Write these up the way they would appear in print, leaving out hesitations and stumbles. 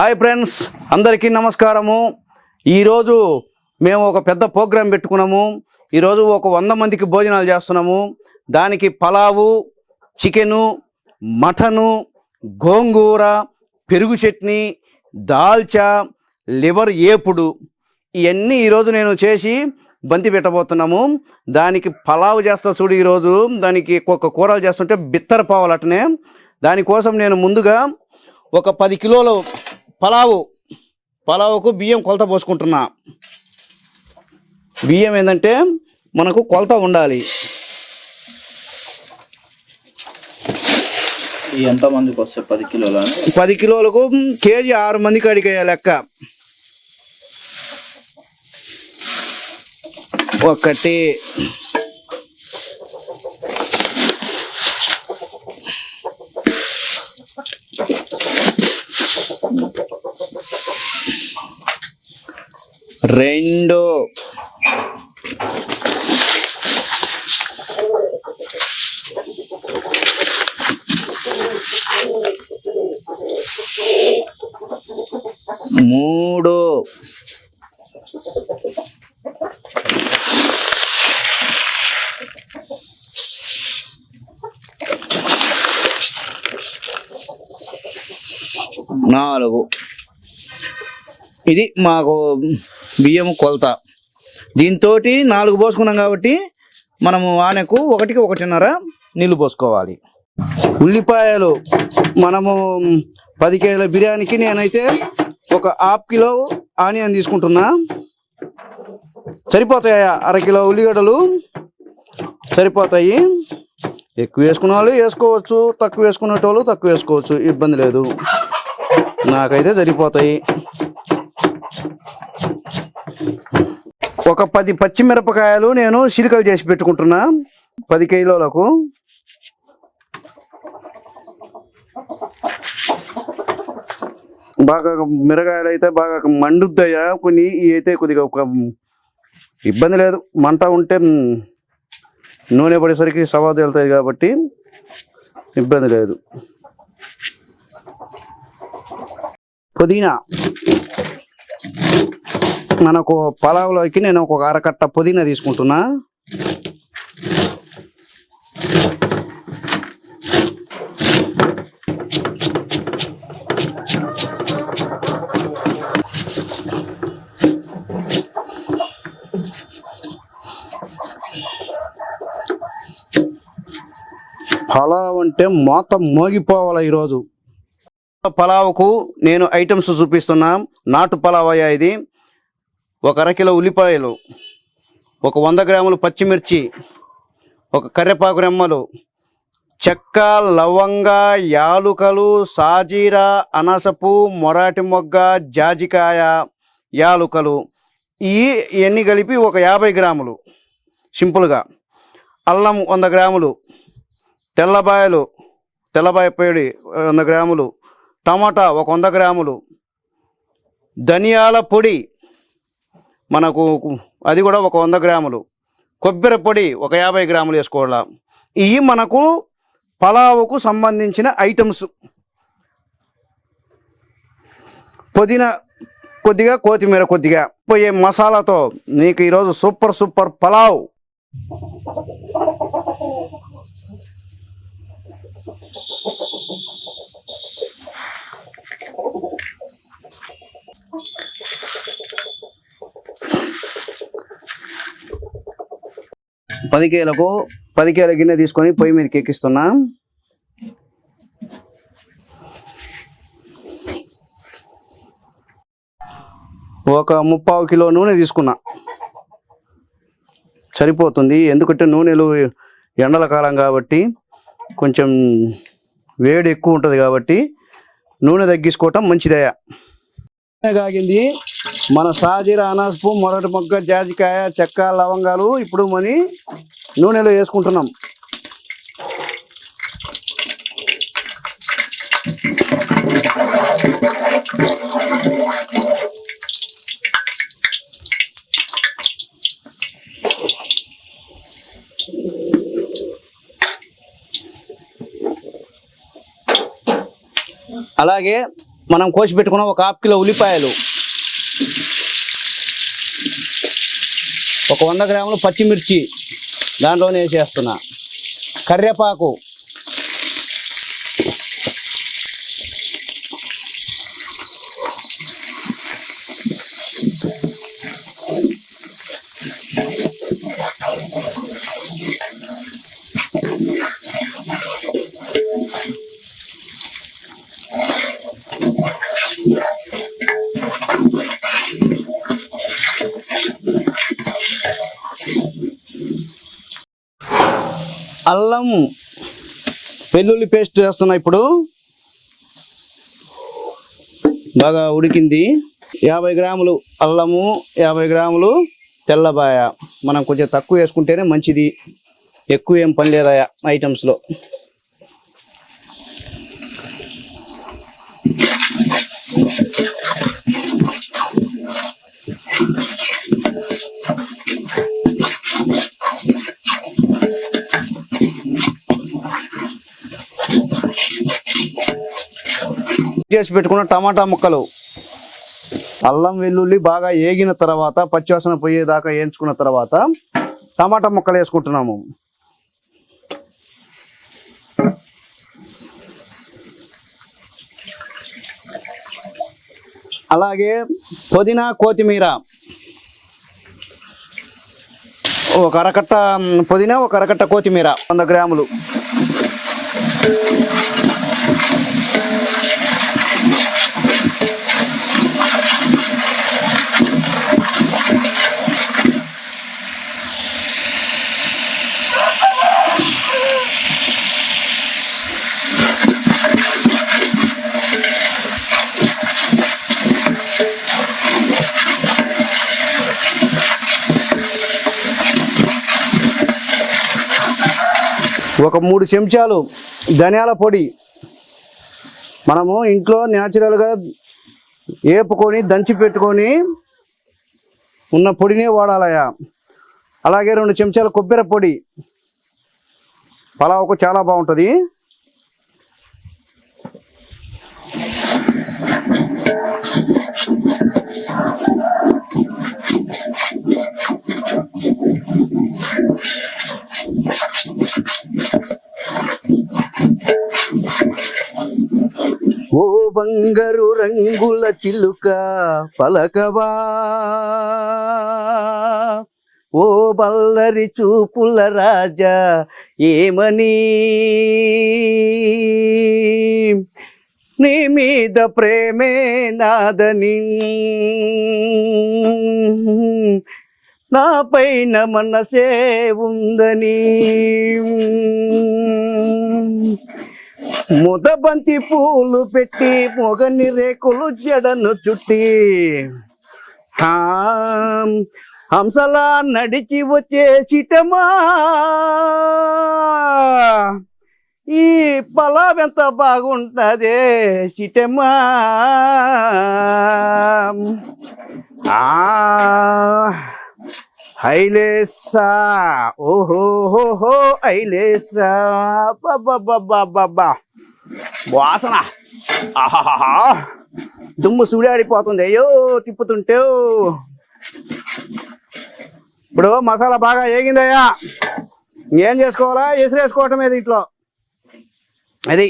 Hi friends, అందరికీ నమస్కారము. ఈరోజు మేము ఒక పెద్ద ప్రోగ్రాం పెట్టుకున్నాము. ఈరోజు ఒక 100 మందికి భోజనాలు చేస్తున్నాము. దానికి పలావు, చికెను, మటను, గోంగూర, పెరుగు చట్నీ, దాల్చా, లివర్ ఏపుడు ఇవన్నీ ఈరోజు నేను చేసి బంతి పెట్టబోతున్నాము. దానికి పలావు చేస్తా చూడు. ఈరోజు దానికి ఒక్కొక్క కూరలు చేస్తుంటే బిత్తర పావాలి అట్నే. దానికోసం నేను ముందుగా ఒక 10 కిలోలు పలావుకు బియ్యం కొలత పోసుకుంటున్నా. బియ్యం ఏంటంటే మనకు కొలత ఉండాలి. ఎంతమందికి వస్తాయి 10 కిలోలు? 10 కిలోలకు కేజీ 6 మందికి అడిగే లెక్క. 1 2 3 4 ఇది మాకు బియ్యం కొలత. దీంతో 4 పోసుకున్నాం కాబట్టి మనము ఆనకు 1కి 1.5 నీళ్ళు పోసుకోవాలి. ఉల్లిపాయలు మనము 10 కిలోల బిర్యానీకి నేనైతే ఒక 1/2 కిలో ఆనియన్ తీసుకుంటున్నా. సరిపోతాయా? 1/2 కిలో ఉల్లిగడ్డలు సరిపోతాయి. ఎక్కువ వేసుకునే వాళ్ళు వేసుకోవచ్చు, తక్కువ వేసుకునేటోళ్ళు తక్కువ వేసుకోవచ్చు, ఇబ్బంది లేదు. నాకైతే సరిపోతాయి. ఒక 10 పచ్చిమిరపకాయలు నేను చిలుకలు చేసి పెట్టుకుంటున్నా 10 కిలోలకు. బాగా మిరగాయలు అయితే బాగా మండుద్దయ్యా. కొన్ని అయితే కొద్దిగా ఒక ఇబ్బంది లేదు. మంట ఉంటే నూనె పడేసరికి సవాదు వెళ్తుంది కాబట్టి ఇబ్బంది లేదు. పుదీనా మనకు పలావులోకి నేను ఒక 1/2 కట్ట పుదీనా తీసుకుంటున్నా. పలావ్ అంటే మొత్తం మోగిపోవాలి. ఈరోజు పలావుకు నేను ఐటమ్స్ చూపిస్తున్నా. నాటు పలావ్ అయ్యా ఇది. ఒక 1/2 కిలో ఉల్లిపాయలు, ఒక 100 గ్రాములు పచ్చిమిర్చి, ఒక కరివేపాకు రెమ్మలు, చెక్క, లవంగ, యాలుకలు, సాజీరా, అనసపు, మొరాటి మొగ్గ, జాజికాయ, యాలుకలు ఇవన్నీ కలిపి ఒక 50 గ్రాములు సింపుల్గా. అల్లం 100 గ్రాములు, తెల్లబాయ పొడి 100 గ్రాములు, టమాటా ఒక 100 గ్రాములు, ధనియాల పొడి మనకు అది కూడా ఒక 100 గ్రాములు, కొబ్బరి పొడి ఒక 50 గ్రాములు వేసుకోవాలి. ఇవి మనకు పలావుకు సంబంధించిన ఐటమ్స్. పుదీనా కొద్దిగా, కొత్తిమీర కొద్దిగా పోయే మసాలాతో మీకు ఈరోజు సూపర్ పలావ్. పది కిలోల గిన్నె తీసుకొని పొయ్యి మీదకి ఎక్కిస్తున్నా. ఒక 3/4 కిలో నూనె తీసుకున్నా. సరిపోతుంది. ఎందుకంటే నూనెలు ఎండల కాలం కాబట్టి కొంచెం వేడి ఎక్కువ ఉంటుంది కాబట్టి నూనె తగ్గించుకోవటం మంచిదయ్యా. నూనె కాగింది. మన సాజీరా, అనసపు, మొరటి మొగ్గ, జాజికాయ, చెక్క, లవంగాలు ఇప్పుడు మని నూనెలో వేసుకుంటున్నాం. అలాగే మనం కోసి పెట్టుకున్న ఒక 1/2 కిలో ఉల్లిపాయలు, ఒక 100 గ్రాములు పచ్చిమిర్చి దాంట్లోనే వేసేస్తున్నా, కరివేపాకు, అల్లం వెల్లుల్లి పేస్ట్ వేస్తున్నా. ఇప్పుడు బాగా ఉడికింది. 50 గ్రాములు అల్లము, 50 గ్రాములు తెల్లబాయ. మనం కొంచెం తక్కువ వేసుకుంటేనే మంచిది, ఎక్కువ ఏం పని లేదా ఐటమ్స్లో. చేసి పెట్టుకున్న టమాటా ముక్కలు, అల్లం వెల్లుల్లి బాగా ఏగిన తర్వాత, పచ్చివాసన పోయేదాకా వేయించుకున్న తర్వాత టమాటా ముక్కలు వేసుకుంటున్నాము. అలాగే పుదీనా, కొత్తిమీర, ఒక అరకట్ట పుదీనా, ఒక అరకట్ట కొత్తిమీర, 100 గ్రాములు. ఒక 3 చెంచాలు ధనియాల పొడి. మనము ఇంట్లో న్యాచురల్గా వేపుకొని దంచి పెట్టుకొని ఉన్న పొడినే వాడాలయా. అలాగే 2 చెంచాల కొబ్బరి పొడి, పలావుకు చాలా బాగుంటుంది. ఓ బంగారు రంగుల చిలుక పలకవా, ఓ బల్లరి చూపుల రాజా ఏమని, నీ మీద ప్రేమే నాదని, నా పైన మనసే ఉందని, ముదబంతి పూలు పెట్టి మొగని రేకులు జడను చుట్టి హంసలా నడిచి వచ్చే సిటమా, ఈ పలావెంత బాగుంటదే సిటమా. ఐలేసా, ఓహోహోహో ఐలేసా, బాబా వాసన, ఆహాహా, దుమ్ము సూడాడిపోతుంది అయ్యో తిప్పుతుంటే. ఇప్పుడు మసాలా బాగా ఏగిందయ్యా, ఏం చేసుకోవాలా, ఎసిరేసుకోవటమే దీంట్లో. అది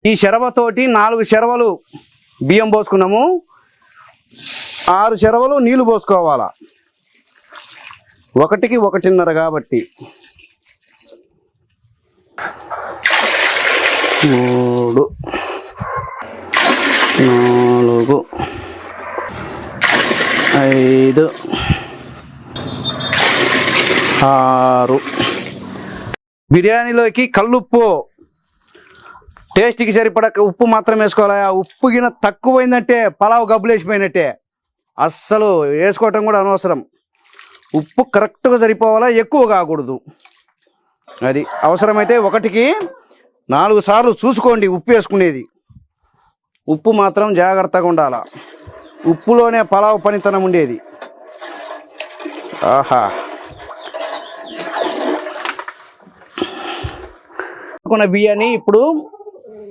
ఈ శరవతోటి 4 శరవలు బియ్యం పోసుకున్నాము, 6 శరవలు నీళ్లు పోసుకోవాలా. 1కి 1.5 కాబట్టి 3, 4, 5, 6. బిర్యానీలోకి కల్లుప్పు, టేస్ట్కి సరిపడ ఉప్పు మాత్రం వేసుకోవాలి. ఆ ఉప్పు గిన తక్కువైందంటే పలావ్ గబ్బులేసిపోయినట్టే, అస్సలు వేసుకోవటం కూడా అనవసరం. ఉప్పు కరెక్ట్గా సరిపోవాలా, ఎక్కువ కాకూడదు. అది అవసరమైతే 1కి 4 సార్లు చూసుకోండి ఉప్పు వేసుకునేది. ఉప్పు మాత్రం జాగ్రత్తగా ఉండాలి, ఉప్పులోనే పలావ్ పనితనం ఉండేది. ఆహా, కొన్న బియ్యాన్ని ఇప్పుడు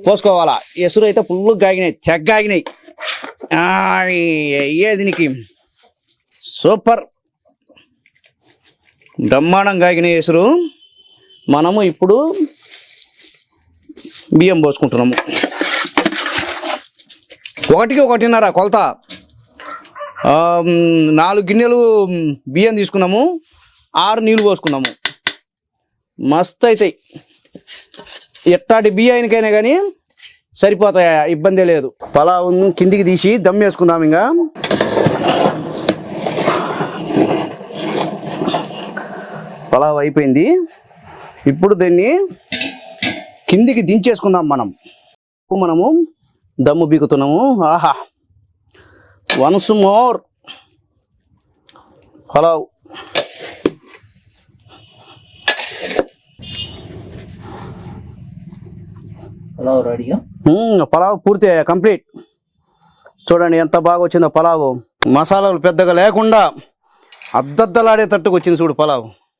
పోసుకోవాలా. ఎసురు అయితే ఫుల్ గాగినాయి, తెగ్గాగినాయి. ఏ దీనికి సూపర్ బ్రహ్మాండంగా గాగినాయి ఎసురు. మనము ఇప్పుడు బియ్యం పోసుకుంటున్నాము. 1కి 1.5 కొలత. 4 గిన్నెలు బియ్యం తీసుకున్నాము, 6 నీళ్ళు పోసుకున్నాము. మస్తు అవుతాయి. ఎట్టాటి బియ్యానికైనా కానీ సరిపోతాయి, ఇబ్బంది లేదు. పలావ్ కిందికి తీసి దమ్ వేసుకుందాం. ఇంకా పలావ్ అయిపోయింది. ఇప్పుడు దీన్ని కిందికి దించేసుకుందాం. మనము దమ్ము బీకుతున్నాము. ఆహా, వన్స్ మోర్ పలావ్. పలావ్ రెడీగా. పలావ్ పూర్తి కంప్లీట్. చూడండి ఎంత బాగా వచ్చిందో పలావు. మసాలాలు పెద్దగా లేకుండా అద్దద్దలాడేటట్టుకు వచ్చింది చూడు పలావ్.